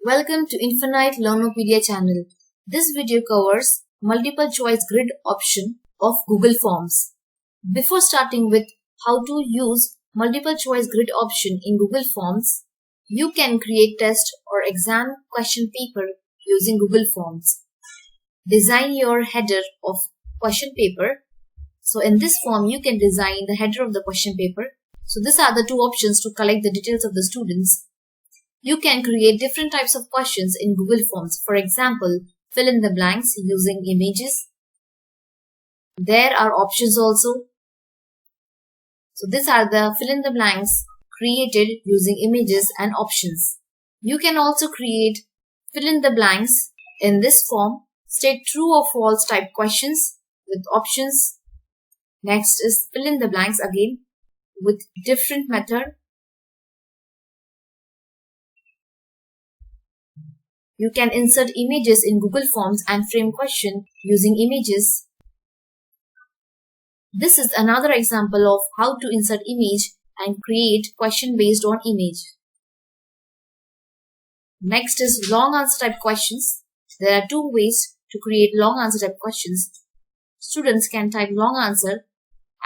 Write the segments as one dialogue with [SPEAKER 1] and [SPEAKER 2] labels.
[SPEAKER 1] Welcome to Infinite Learnopedia channel. This video covers multiple choice grid option of Google Forms. Before starting with how to use multiple choice grid option in Google Forms, you can create test or exam question paper using Google Forms. Design your header of question paper. So in this form, you can design the header of the question paper. So these are the two options to collect the details of the students. You can create different types of questions in Google Forms. For example, fill in the blanks using images. There are options also. So these are the fill in the blanks created using images and options. You can also create fill in the blanks in this form. State true or false type questions with options. Next is fill in the blanks again with different method. You can insert images in Google Forms and frame question using images. This is another example of how to insert image and create question based on image. Next is long answer type questions. There are two ways to create long answer type questions. Students can type long answer,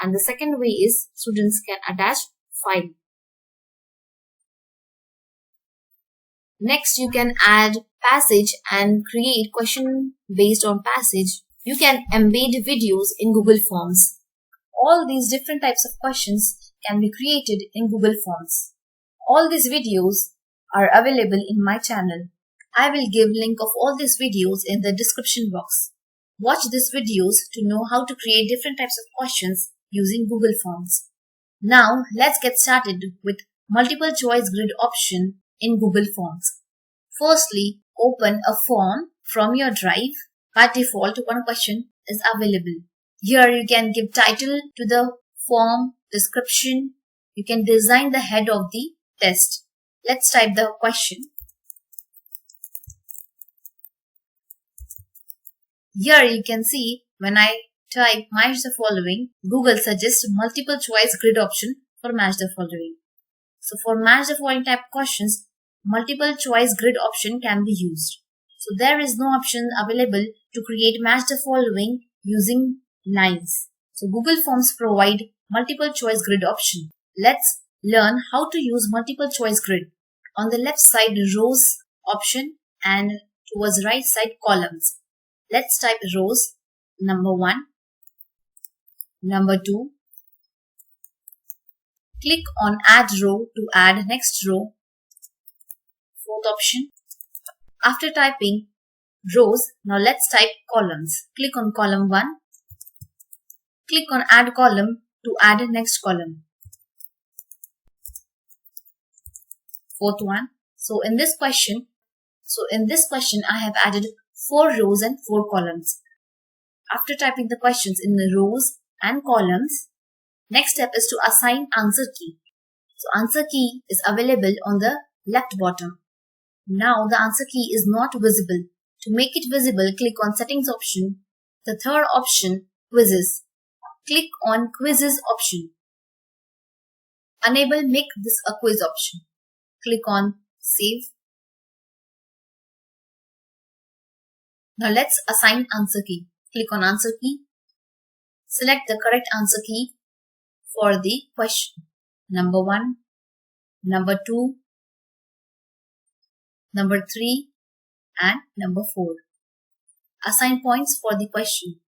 [SPEAKER 1] and the second way is students can attach file. Next, you can add passage and create question based on passage. You can embed videos in Google Forms. All these different types of questions can be created in Google Forms. All these videos are available in my channel. I will give link of all these videos in the description box. Watch these videos to know how to create different types of questions using Google Forms. Now, let's get started with multiple choice grid option in Google Forms. Firstly, open a form from your drive. By default, one question is available. Here you can give title to the form, description. You can design the head of the test. Let's type the question. Here you can see when I type match the following, Google suggests multiple choice grid option for match the following. So for match the following type questions, multiple choice grid option can be used. So there is no option available to create match the following using lines. So Google Forms provide multiple choice grid option. Let's learn how to use multiple choice grid. On the left side, rows option, and towards right side, columns. Let's type rows. Number 1, number 2. Click on add row to add next row. Fourth option. After typing rows, now let's type columns. Click on column 1. Click on add column to add next column. Fourth one. So in this question I have added 4 rows and 4 columns. After typing the questions in the rows and columns, next step is to assign answer key. So answer key is available on the left bottom. Now the answer key is not visible. To make it visible, click on settings option. The third option, quizzes. Click on quizzes option. Enable make this a quiz option. Click on save. Now let's assign answer key. Click on answer key. Select the correct answer key for the question. Number 1, number 2, number 3 and number 4. Assign points for the question.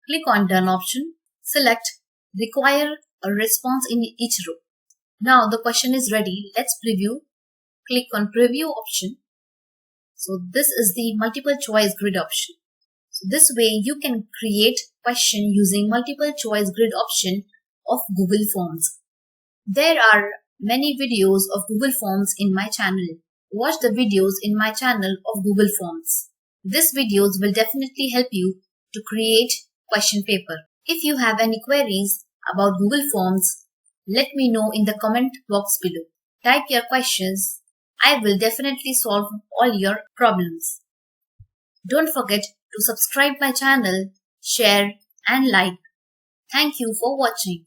[SPEAKER 1] Click on done option. Select require a response in each row. Now the question is ready. Let's preview. Click on preview option. So this is the multiple choice grid option. So this way you can create question using multiple choice grid option of Google Forms. There are many videos of Google Forms in my channel. Watch the videos in my channel of Google Forms. These videos will definitely help you to create question paper. If you have any queries about Google Forms, let me know in the comment box below. Type your questions. I will definitely solve all your problems. Don't forget to subscribe my channel, share and like. Thank you for watching.